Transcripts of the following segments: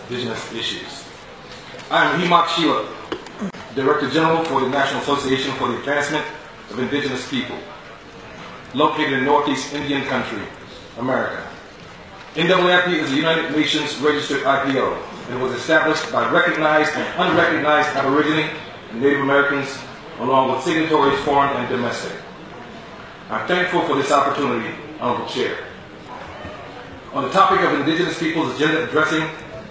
indigenous issues. I am Xelup, Director General for the National Association for the Advancement of Indigenous People, located in Northeast Indian Country, America. NAAIP is a United Nations registered IPO and was established by recognized and unrecognized Aboriginal and Native Americans, along with signatories foreign and domestic. I'm thankful for this opportunity, Honorable Chair. On the topic of Indigenous peoples' agenda addressing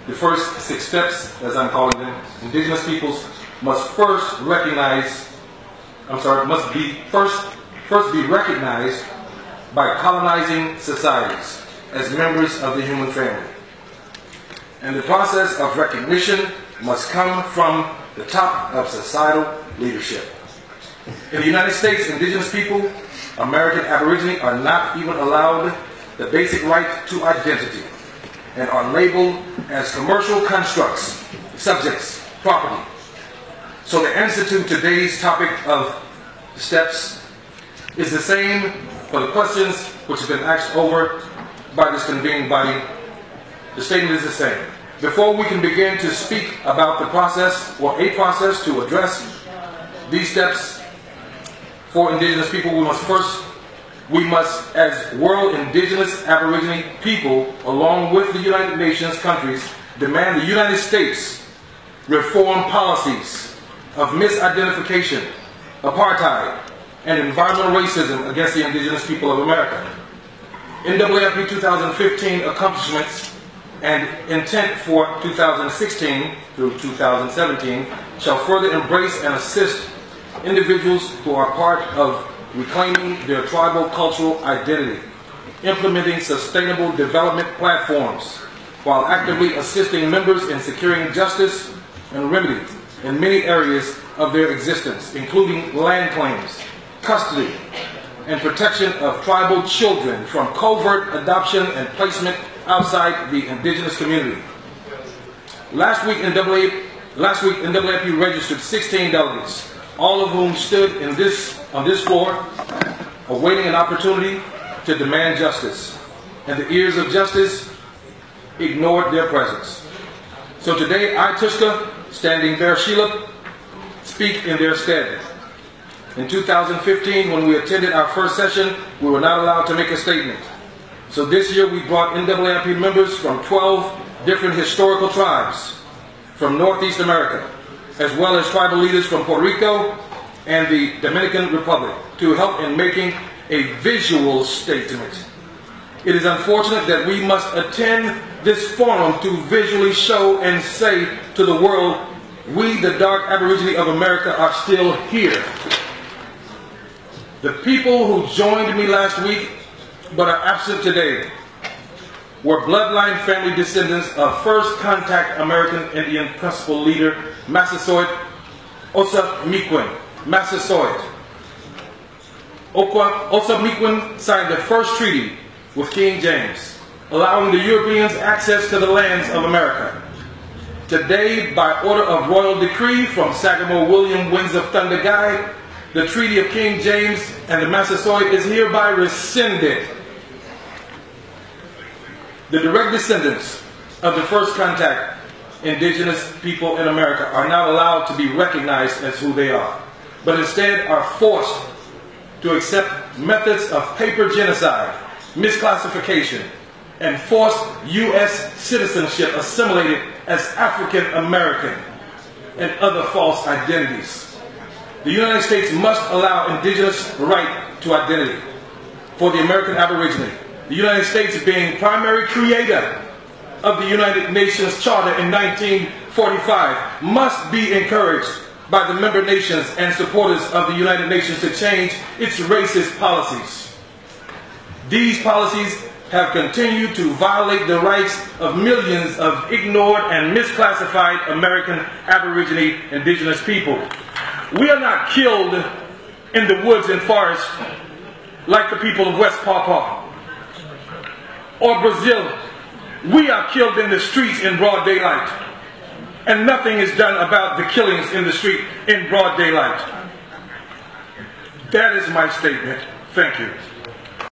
the first 6 steps, as I'm calling them, Indigenous peoples must first be recognized by colonizing societies as members of the human family. And the process of recognition must come from the top of societal leadership. In the United States, Indigenous people, American Aborigines, are not even allowed the basic right to identity and are labeled as commercial constructs, subjects, property. So the answer to today's topic of steps is the same for the questions which have been asked over by this convening body. The statement is the same. Before we can begin to speak about the process or a process to address these steps for Indigenous people, we must, as World Indigenous Aboriginal people, along with the United Nations countries, demand the United States reform policies of misidentification, apartheid, and environmental racism against the Indigenous people of America. NAAIP 2015 accomplishments and intent for 2016 through 2017 shall further embrace and assist individuals who are part of reclaiming their tribal cultural identity, implementing sustainable development platforms, while actively assisting members in securing justice and remedy in many areas of their existence, including land claims, custody, and protection of tribal children from covert adoption and placement outside the Indigenous community. Last week, NAAIP registered 16 delegates, all of whom stood on this floor awaiting an opportunity to demand justice, and the ears of justice ignored their presence. So today, I, Tushka, standing there, Xelup, speak in their stead. In 2015, when we attended our first session, we were not allowed to make a statement. So this year we brought NAAIP members from 12 different historical tribes from Northeast America, as well as tribal leaders from Puerto Rico and the Dominican Republic, to help in making a visual statement. It is unfortunate that we must attend this forum to visually show and say to the world, we, the dark Aborigine of America, are still here. The people who joined me last week but are absent today were bloodline family descendants of first contact American Indian principal leader Massasoit Osa Miquin. Massasoit Osa Miquin signed the first treaty with King James, allowing the Europeans access to the lands of America. Today, by order of royal decree from Sagamore William Winds of Thunder Guy, the Treaty of King James and the Massasoit is hereby rescinded. The direct descendants of the first contact Indigenous people in America are not allowed to be recognized as who they are, but instead are forced to accept methods of paper genocide, misclassification, and forced U.S. citizenship assimilated as African American and other false identities. The United States must allow Indigenous right to identity for the American Aborigine. The United States, being primary creator of the United Nations Charter in 1945, must be encouraged by the member nations and supporters of the United Nations to change its racist policies. These policies have continued to violate the rights of millions of ignored and misclassified American Aborigine Indigenous people. We are not killed in the woods and forests like the people of West Papua or Brazil. We are killed in the streets in broad daylight, and nothing is done about the killings in the street in broad daylight. That is my statement. Thank you.